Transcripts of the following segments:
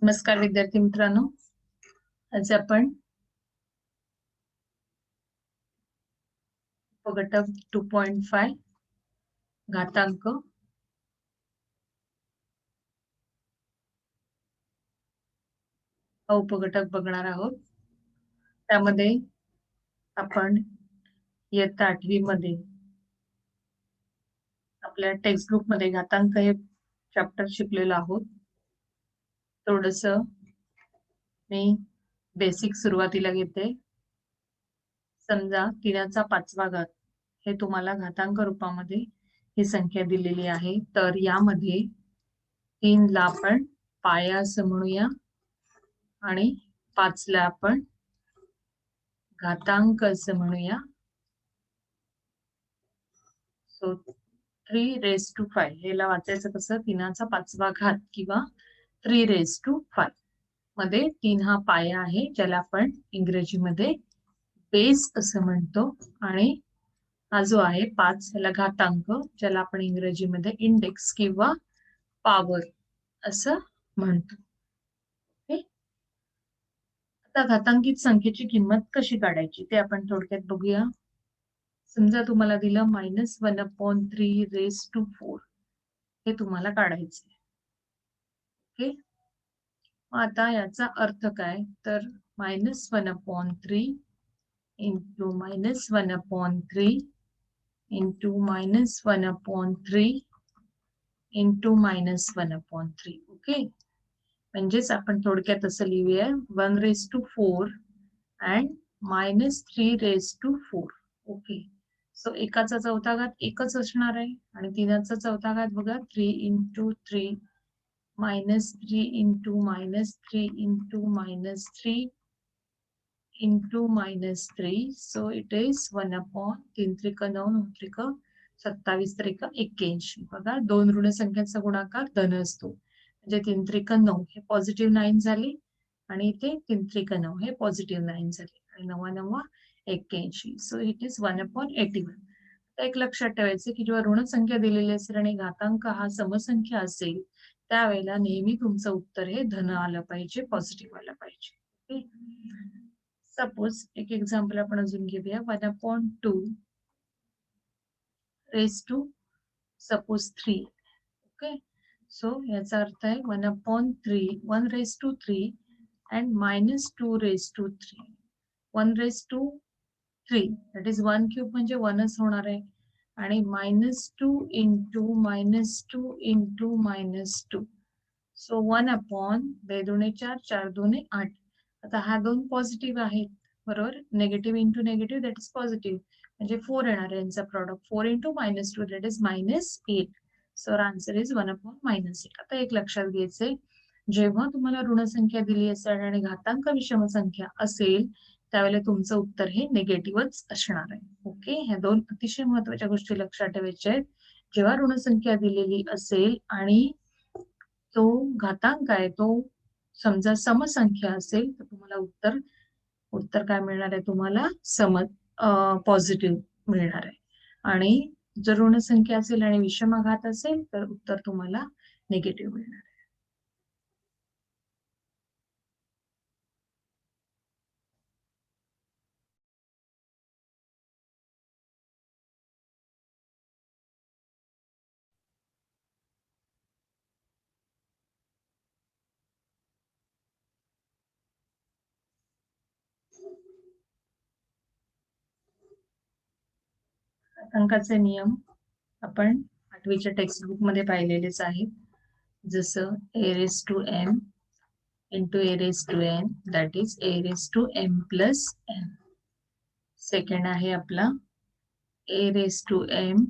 नमस्कार विद्यार्थी मित्रांनो, आज आपण उपघटक 2.5 घातांक हा उपघटक बघणार आहोत। त्यामध्ये आपण इयत्ता 8वी मध्ये आपल्या टेक्स्टबुक मध्ये घातांक हे चॅप्टर शिकलेलो आहोत। थोडस मी बेसिक सुरुवातीला घेते। समजा 3/5 घात हे तुम्हाला घातांक रूपामध्ये ही संख्या दिलेली आहे, तर यामध्ये 3 ला आपण पाया असं म्हणूया आणि 5 ला आपण घातांक असं म्हणूया। सो 3⁵ हेला वाचायचं कसं, 3/5 घात किंवा 3⁵ मध्ये 3 हा पाया आहे, ज्याला आपण इंग्रजीमध्ये बेस असं म्हणतो, आणि हा जो आहे 5 ह्याला घातांक, ज्याला आपण इंग्रजीमध्ये इंडेक्स किंवा पॉवर असं म्हणतो। आता घातांकित संख्येची किंमत कशी काढायची ते आपण थोडक्यात बघूया। समजा तुम्हाला दिलं -1/3⁴ हे तुम्हाला काढायचं आहे। ओके, आता याचा अर्थ काय, तर -1/3 इंटू -1/3 इंटू -1/3 इंटू -1/3। ओके, म्हणजेच आपण थोडक्यात असं लिहूया 1⁴ and -3⁴. ओके, सो एकाचा चौथा घात एकच असणार आहे, आणि 3चा चौथा घात बघा 3 into 3 -3 into -3 into -3 into -3, so it is 1/3 त्रिक 9 9 त्रिक 27 त्रिक 81। बघा, दोन ऋण संख्यांचा गुणाकार धन असतो, म्हणजे 3 त्रिक 9 हे पॉझिटिव्ह 9 झाले, आणि इथे 3 त्रिक 9 हे पॉझिटिव्ह 9 झाले, आणि 9 9 81, सो इट इज 1/81। एक लक्षात ठेवायचे की जेव्हा ऋण संख्या दिलेली असेल आणि घातांक हा समसंख्या असेल, त्यावेळेला नेहमी तुमचं उत्तर हे धन आलं पाहिजे, पॉझिटिव्ह आलं पाहिजे। सपोज एक एक्झाम्पल आपण अजून घेऊया, 1/2⁵3। ओके, सो याचा अर्थ आहे 1/3 and -2⁵3 1/3 दॅट इज 1³ म्हणजे 1च होणार आहे, आणि -2 इंटू -2 इंटू -2, सो 1/2 दुणे 4 4 दुणे 8। आता हा दोन पॉझिटिव्ह आहेत, बरोबर, negative into negative that is positive, म्हणजे 4 येणार आहे यांचा product, 4 into -2 that is -8, so answer is 1/8। आता एक लक्षात घ्यायचंय, जेव्हा तुम्हाला ऋणसंख्या दिली असेल आणि घातांक विषम संख्या असेल, त्यावेळेला तुमचं उत्तर हे निगेटिव्हच असणार आहे। ओके, ह्या दोन अतिशय महत्वाच्या गोष्टी लक्षात ठेवायच्या आहेत। जेव्हा ऋणसंख्या दिलेली असेल आणि तो घातांक आहे, तो समजा समसंख्या असेल, तर तुम्हाला उत्तर काय मिळणार आहे, तुम्हाला पॉझिटिव्ह मिळणार आहे, आणि जर ऋण संख्या असेल आणि विषमघात असेल तर उत्तर तुम्हाला निगेटिव्ह मिळणार आहे। घातांकाचे नियम आपण 8वीच्या टेक्स्टबुक मध्ये पाहिलेलेच आहेत, जसं a⁻m into a⁻n that is a⁻m plus n। Second आहे आपला a⁻m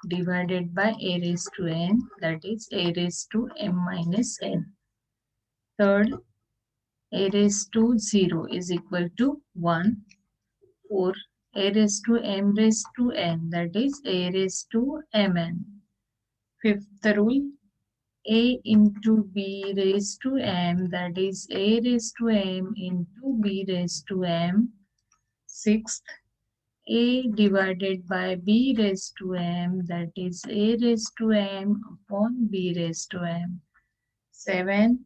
divided by a⁻n that is a⁻m minus n। third, a⁻0 is equal to 1। four, a⁻m⁻n that is a⁻mn। fifth rule, a into b⁻m that is a⁻m into b⁻m। sixth, a divided by b⁻m that is a⁻m upon b⁻m। 7,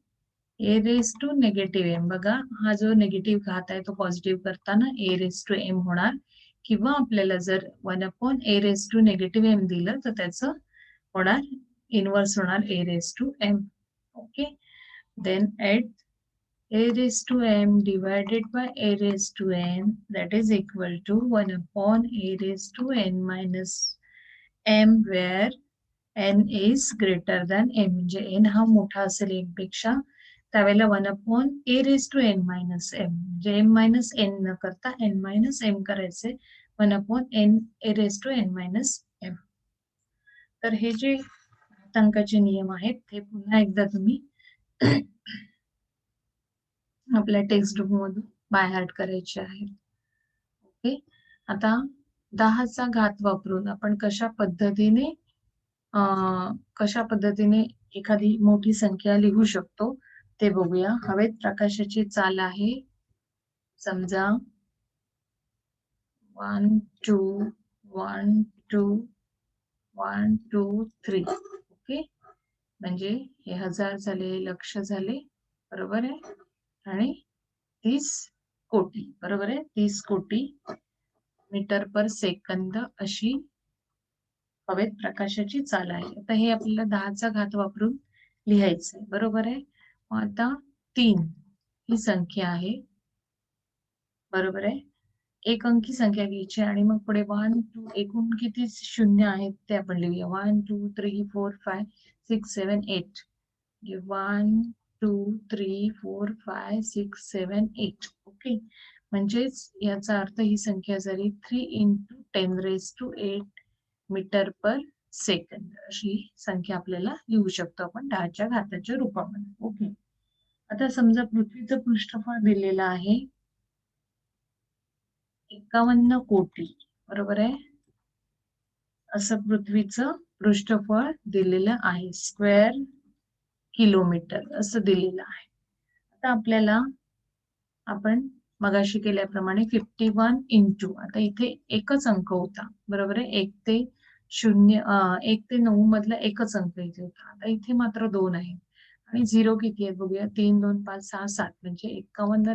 a race to negative m. बघा हा जो negative घात आहे तो positive करताना ए race to M होणार, किंवा आपल्याला जर 1 a race to negative m दिलं तर त्याचं होणार इनवर्स होणार a race to m. Okay, then eight a raised to m divided by a raised to n, that is equal to 1 a raised to n minus m, where n is greater than m. म्हणजे n हा मोठा असेल m पेक्षा, त्यावेळेला 1 a raised to n minus m, म्हणजे m minus n न करता n minus m करायचे, 1 a raised to n minus m. तर हे जे घातांकाचे नियम आहेत ते पुन्हा एकदा तुम्ही आपल्या टेक्स्टबुक मधून बाय हार्ट करायचे आहे. ओके, आता 10चा घात वापरून आपण कशा पद्धतीने एखादी मोठी संख्या लिहू शकतो ते बघूया. हवेत प्रकाशाची चाल आहे, समजा 1 2 1 2 1 2 3. ओके, म्हणजे हे 1000 झाले, लक्ष झाले, बरोबर आहे, आणि 30 कोटी, बरोबर आहे, 30 कोटी मीटर पर सेकंद अशी हवेत प्रकाशाची चाल आहे. आता हे आपल्याला 10चा घात वापरून लिहायचंय, बरोबर आहे. आता 3 ही संख्या आहे, बरोबर आहे, एक अंकी संख्या घ्यायची आणि मग पुढे 1 2 एकूण किती शून्य आहेत ते आपण लिहूया. 1 2 3 4 5 6 7 8. 1 2 3 4 5 6 7 8. ओके, म्हणजेच याचा अर्थ ही संख्या झाली 3 × 10⁸ मीटर पर सेकंद अशी संख्या आपल्याला लिहू शकतो आपण 10च्या घाताच्या रूपामध्ये. ओके, आता समजा पृथ्वीचं पृष्ठफळ दिलेलं आहे 51 कोटी, बरोबर आहे, असं पृथ्वीचं पृष्ठफळ दिलेलं आहे, स्क्वेअर किलोमीटर असं दिलेलं आहे. आता आपल्याला आपण मगाशी केल्याप्रमाणे 51 इंटू, आता इथे एकच अंक होता, बरोबर आहे, 1 ते 9 मधला एकच अंक इथे होता. आता इथे मात्र 2 आहे आणि 0 किती आहेत बघूया. 3 2 5 6 7, म्हणजे 51 ×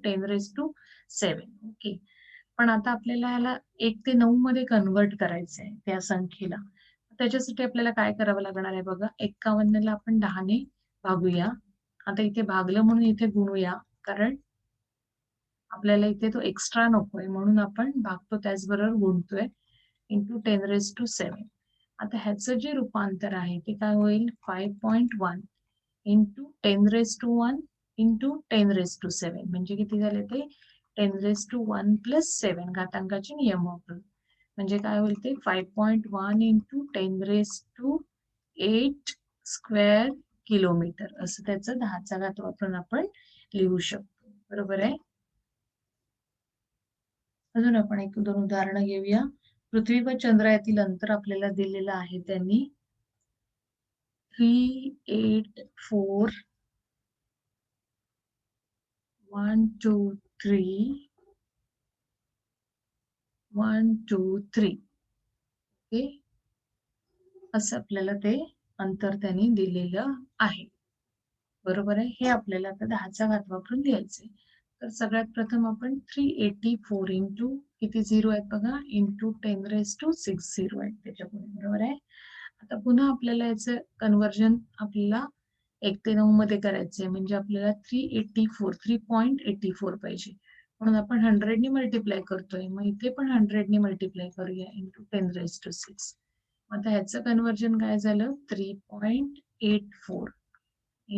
10⁷. ओके, पण आता आपल्याला ह्याला 1 ते 9 मध्ये कन्वर्ट करायचं आहे त्या संख्येला. त्याच्यासाठी आपल्याला काय करावं लागणार आहे बघा. 51 ला आपण 10 ने भागूया. आता इथे भागलं म्हणून इथे गुणूया, कारण आपल्याला इथे तो एक्स्ट्रा नकोय म्हणून आपण भागतो त्याचबरोबर गुणतोय, × 10⁷. आता ह्याचं जे रूपांतर आहे ते काय होईल, 5.1 × 10⁻1 × 10⁷, म्हणजे किती झाले ते 10⁻1 + 7 घातांकाचे नियम वापरून, म्हणजे काय होईल ते 5.1 × 10⁸ स्क्वेअर किलोमीटर असं त्याचं 10चा घात वापरून आपण लिहू शकतो, बरोबर आहे. अजून आपण 1-2 उदाहरणं घेऊया. पृथ्वी व चंद्र यातील अंतर आपल्याला दिलेलं आहे त्यांनी 384 1 2 3 1 2 3. ओके, असं आपल्याला ते अंतर त्यांनी दिलेलं आहे, बरोबर आहे. हे आपल्याला आता 10चा घात वापरून लिहायचंय. तर सगळ्यात प्रथम आपण 384 इंटू किती 0 आहेत बघा, × 10⁻6 0 आहेत त्याच्यापुढे, बरोबर आहे. आता पुन्हा आपल्याला याचं कन्वर्जन आपल्याला 1 ते 9 मध्ये करायचंय, म्हणजे आपल्याला 3.84 पाहिजे, म्हणून आपण 100 ने मल्टिप्लाय करतोय. मग इथे पण 100 ने मल्टिप्लाय करूया × 10⁻6. आता ह्याचं कन्वर्जन काय झालं, 3.84 ×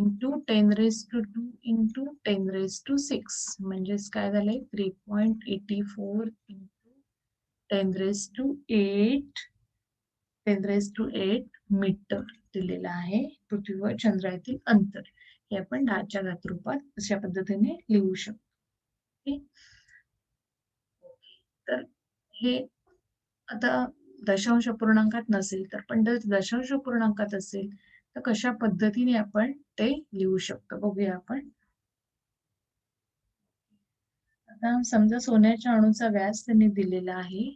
10⁻2 × 10⁻6, म्हणजेच काय झालंय 3.84 × 10⁸ मीटर दिलेलं आहे पृथ्वी व चंद्र यातील अंतर. हे आपण 10च्या घात रूपात अशा पद्धतीने लिहू शकतो. तर हे आता दशांश पूर्णांकात नसेल तर, पण जर दशांश पूर्णांकात असेल तर कशा पद्धतीने आपण ते लिहू शकतो बघूया आपण. आता समजा सोन्याच्या अणूचा व्यास त्यांनी दिलेला आहे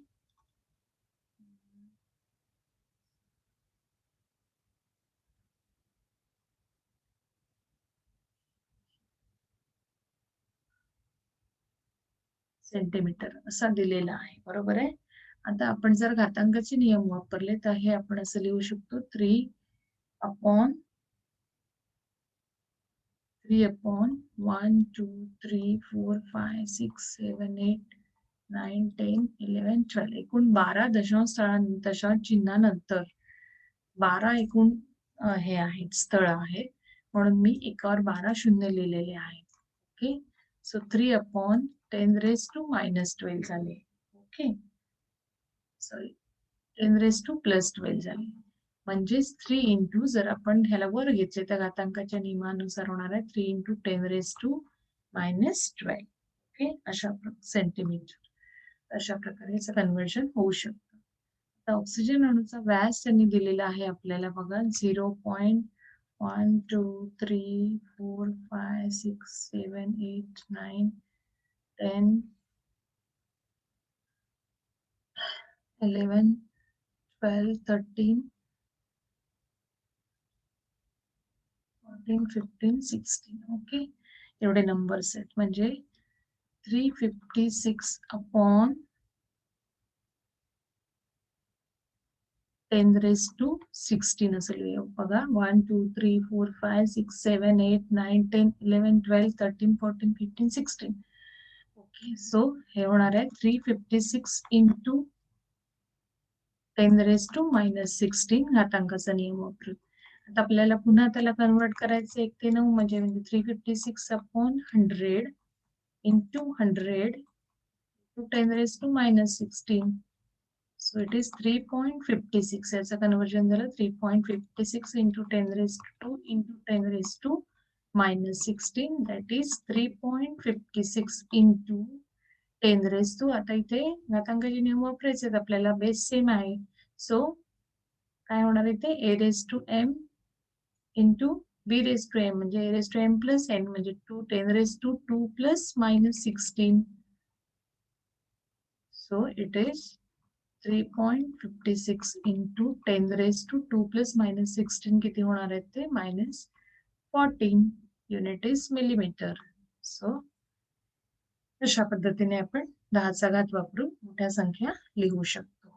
सेंटीमीटर असा दिलेला आहे, बरोबर आहे. आता आपण जर घातांकाचे नियम वापरले तर हे आपण असं लिहू शकतो 3 अपॉन 1 2 3 4 5 6 7 8 9 10 11 12 एकूण 12 दशांश चिन्हानंतर 12 एकूण हे आहेत स्थळ आहेत, म्हणून मी एकावर 12 शून्य लिहिलेले आहेत. Okay, so 3 upon 10 raise to -12 झाले. ओके, सॉरी 10 रेज टू +12 झाले. म्हणजेच 3 इंटू, जर आपण ह्याला वर घेतले तर घातांकाच्या नियमानुसार होणार आहे 3 इंटू 10 रेज टू -12. ओके, अशा सेंटीमीटर अशा प्रकारे याचं कन्व्हर्जन होऊ शकतं. आता ऑक्सिजन अणूचा व्यास त्यांनी दिलेला आहे आपल्याला बघा 0.1 2 3 4 5 6 7 8 9 10 11 12 13 14 15 16. ओके, एवढे नंबर्स आहेत. म्हणजे 356 अपॉन 10 रेज टू 16 असं लिहूया बघा. 1 2 3 4 5 6 7 8 9 10 11 12 13 14 15 16. ओके, सो हे होणार आहे 356 इंटू 10 रेज टू -16 घातांकाचा नियम वापरून. आता आपल्याला पुन्हा त्याला कन्वर्ट करायचं 1 ते 9 म्हणजे 356 upon 100 into 100 to 10 raise to -16. So it is 3.56. याचं कन्वर्जन झालं 3.56 into 10 raised to 2 into 10 raised to -16. That is 3.56 into 10 raised to, आता इथे घातांकाचे नियम वापरायचे आहेत आपल्याला, बेस सेम आहे. सो काय होणार इथे a raised to m into b raised to m म्हणजे a raised to m plus n म्हणजे 10 raised to 2 plus -16. So it is 3.56 into 10 raised to 2 plus -16 किती होणार आहेत ते -14. Unit is millimetre. सो अशा पद्धतीने आपण 10चा घात वापरून मोठ्या संख्या लिहू शकतो.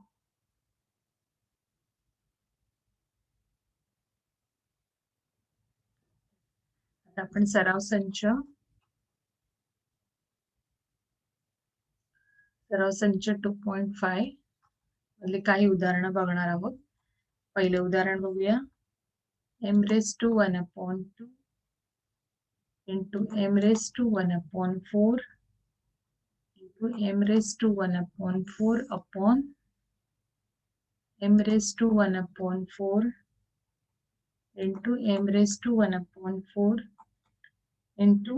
आता आपण सराव संच 2.5 मधले काही उदाहरणं बघणार आहोत. पहिले उदाहरण बघूया. m raised to 1/2 into m raised to 1/4 into m raised to 1/4 upon m raised to 1/4 into m raised to 1/4 into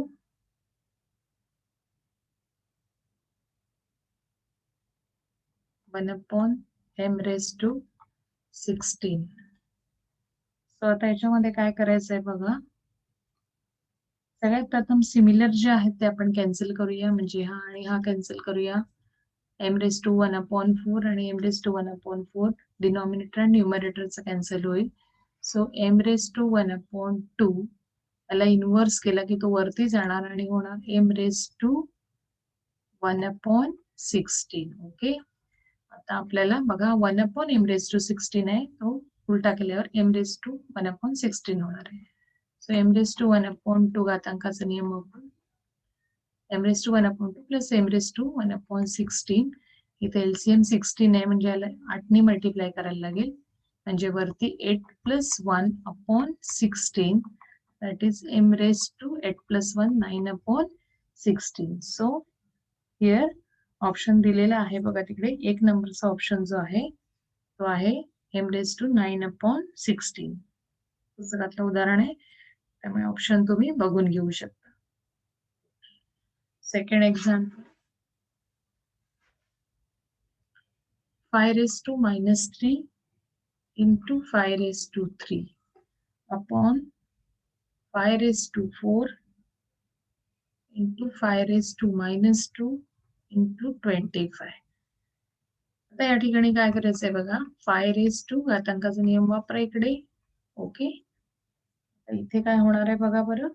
m raised to 16. So आता याच्यामध्ये काय करायचं आहे बघा. सगळ्यात प्रथम सिमिलर जे आहेत ते आपण कॅन्सल करूया, म्हणजे हा आणि हा कॅन्सल करूया. m raised to 1/4 आणि m raised to 1/4 डिनॉमिनेटर आणि न्यूमरेटरचं कॅन्सल होईल. सो m raised to 1/2 याला इन्व्हर्स केला की तो वरती जाणार आणि होणार m raised to 1/16. ओके, आता आपल्याला बघा 1/m raised to 16 आहे, तो उलटा केल्यावर m raised to 1/16 होणार आहे. सो m raised to 1/2 घातांकाचा नियम वापरून m raised to 1/2 plus m raised to 1/16. इथे LCM 16 आहे म्हणजे याला 8 ने मल्टिप्लाय करायला लागेल, म्हणजे वरती 8 plus 1/16 that is m raised to 8 plus 1 9/16. So here option दिलेला आहे बघा तिकडे. 1 नंबरचा ऑप्शन जो आहे तो आहे m raised to 9/16. पुस्तकातलं उदाहरण आहे, त्यामुळे ऑप्शन तुम्ही बघून घेऊ शकता. Second example 5 raised to -3 into 5 raised to 3 upon 5 raised to 4 into 5 raised to -2 into 25. आता या ठिकाणी काय करायचंय बघा. 5 raised to घातांकाचा नियम वापरा इकडे. ओके, इथे काय होणार आहे बघा बरं.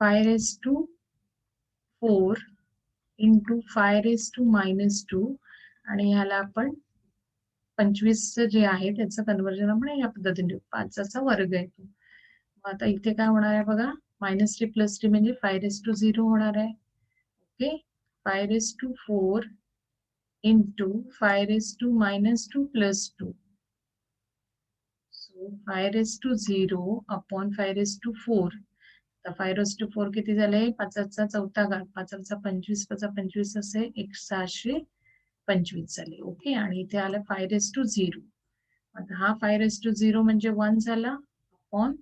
5 raised to 4 इंटू 5⁻⁻², आणि ह्याला आपण 25 जे आहे त्याचं कन्व्हर्जन आपण या पद्धतीने 5चा वर्ग येतो. आता इथे काय होणार आहे बघा, -3 + 3 म्हणजे 5⁻0 होणार आहे. Okay, 5⁻4 into 5⁻2 + 2. So 5⁻0 upon 5⁻4. तर 5⁻4 किती झाले, 5चा चौथा घात, 5चा 25, 5 असे 625 झाले. ओके, आणि इथे आलं 5⁻0. आता हा 5⁻0 म्हणजे 1 झाला अपॉन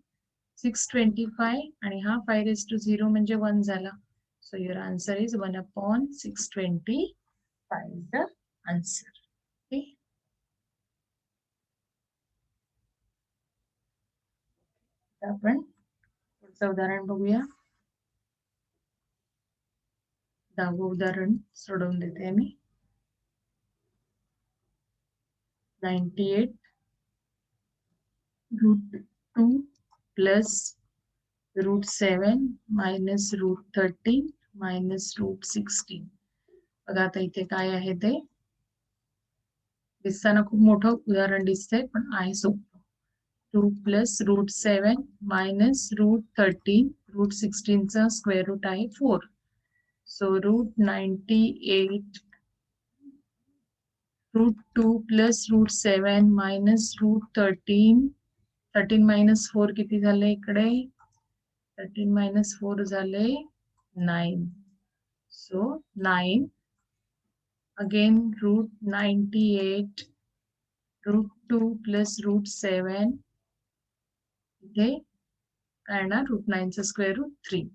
625, आणि हा 5⁻0 म्हणजे 1 झाला. So your answer is 1 upon 625 is the answer. Okay, आपण पुढचं उदाहरण बघूया. 10वं उदाहरण सोडवून देते मी. 98 √2 + √7 - √13 - √16. बघा आता इथे काय आहे ते, दिसताना खूप मोठं उदाहरण दिसतंय पण आहे सोपं. 2 + √7 - √13, √16 चा स्क्वेअर रूट आहे 4. सो √98 √2 + √7 - √13. 13 - 4 किती झाले इकडे, 13 - 4 झाले 9. सो 9 अगेन √98 √2 + √7, इथे काय येणार, √9 चा स्क्वेअर रूट 3.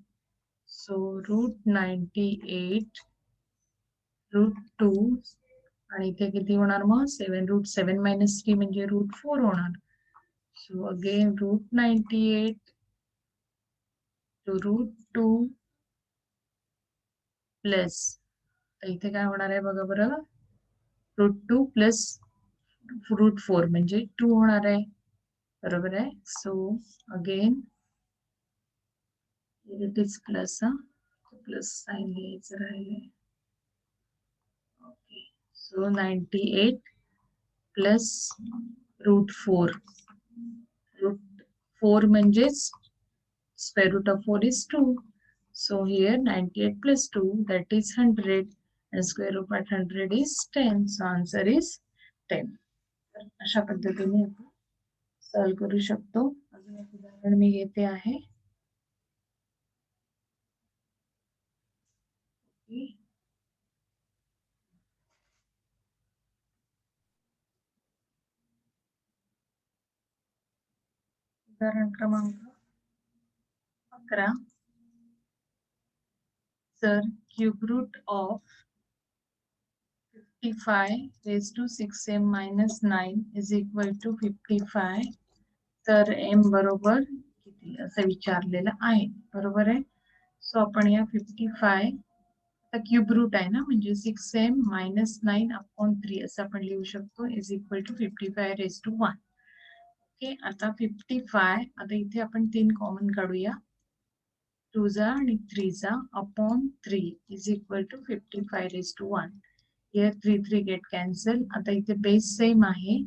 सो √98 √2, आणि इथे किती होणार मग, 7 √7 - 3 म्हणजे √4 होणार. सो अगेन √98 to √2 प्लस, तर इथे काय होणार आहे बघा बरं, √2 + √4 म्हणजे 2 होणार आहे. बरोबर आहे. So again it is plus, plus sign लिहायचं राहिले. Okay, so 98 + √4. √4 म्हणजेच square root of 4 is 2. So here 98 + 2, that is 100, and square root of 100 is 10. So answer is 10. अशा पद्धतीने आपण सॉल्व करू शकतो. अजून एक उदाहरण मी घेते आहे. उदाहरण क्रमांक 11. जर cube route of 55⁻6m - 9 is equal to 55, तर m बरोबर किती असं विचारलेलं आहे. बरोबर आहे. सो आपण या 55 क्यूब रूट आहे ना, म्हणजे 6m - 9 अपॉन 3 असं आपण लिहू शकतो, इज इक्वल टू 55⁻1. ओके, आता 55, आता इथे आपण 3 कॉमन काढूया, 2 आणि 3 upon 3 is equal to 55⁻1. Here 3 get cancel. आता इथे बेस सेम आहे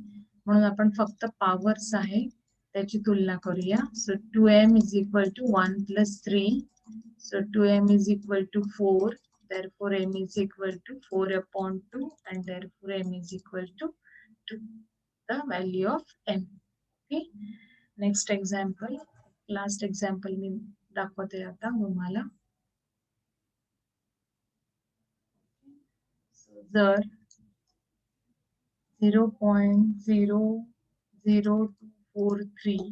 म्हणून आपण फक्त पॉवर्स आहे त्याची तुलना करूया. So 2m is equal to 1 + 3. So 2m is equal to 4, therefore m is equal to 4 upon 2, and therefore m is equal to 2, the value of m. Okay, next example, last example मी दाखवते आता तुम्हाला. जर 0.00243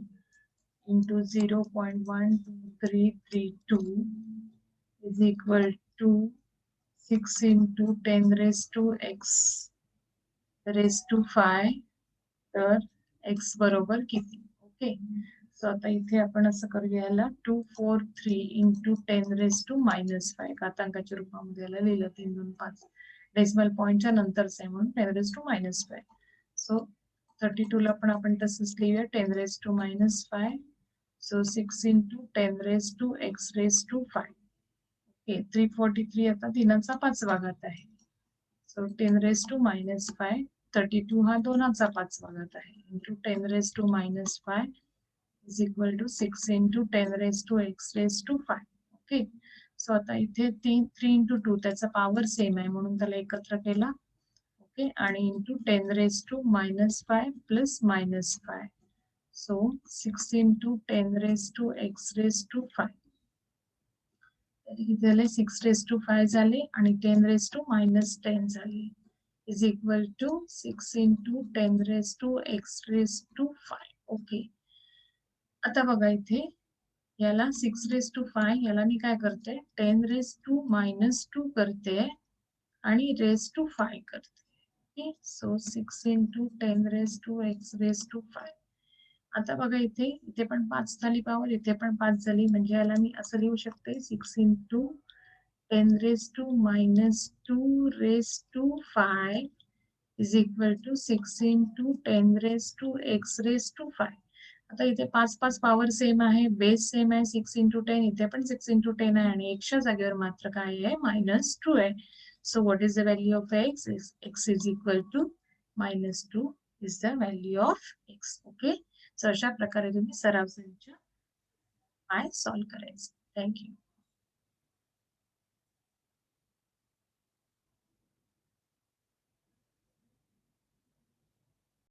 into 0.12332 is equal to 6 into 10⁻x raised to 5, तर x बरोबर किती. Okay, so आता इथे आपण असं करूया, याला 243 into 10⁻⁻5 घातांकाच्या रूपामध्ये याला लिहिलं, 3 2 5 डेसिमल पॉइंटच्या नंतरच आहे म्हणून 10⁻⁻5. सो 32 ला पण आपण तसंच लिहूया, 10⁻⁻5. So 6 into 10⁻x raised to 5. Okay 343 आता 3चा 5वा घात आहे. So 10 raise to minus 5. 32 हा 2चा 5वा घात आहे into 10 raise to minus 5 is equal to 6 into 10 raise to x raise to 5. Okay so आता इथे 3 इंटू 2 त्याचा पॉवर सेम आहे म्हणून त्याला एकत्र केला. ओके आणि into 10 raise to minus 5 plus minus 5. So 6 into 10 raise to x raise to 5. किती झाले 6 रेज टू 5 झाले आणि 10 रेज टू मायनस 10 झाले is equal to 6 into 10 raise to x raise to 5. Okay आता बघा इथे याला 6 रेज टू 5 याला मी काय करते 10 रेज टू मायनस 2 करते आणि रेज टू 5 करते. So 6 into 10 raise to x raise to 5. आता बघा इथे इथे पण 5 झाली पॉवर इथे पण 5 झाली म्हणजे याला मी असं लिहू शकते 6 into 10 raise to minus 2 raise to 5 is equal to 6 into 10 raise to x raise to 5. आता इथे 5 पॉवर सेम आहे बेस सेम आहे 6 इंटू 10 इथे पण 6 इंटू 10 आहे आणि एक्सच्या जागेवर मात्र काय आहे -2 आहे. So what is the value of x x is equal to -2 is the value of x. Okay so अशा प्रकारे तुम्ही सराव संच सॉल्व्ह करायचं. थँक्यू.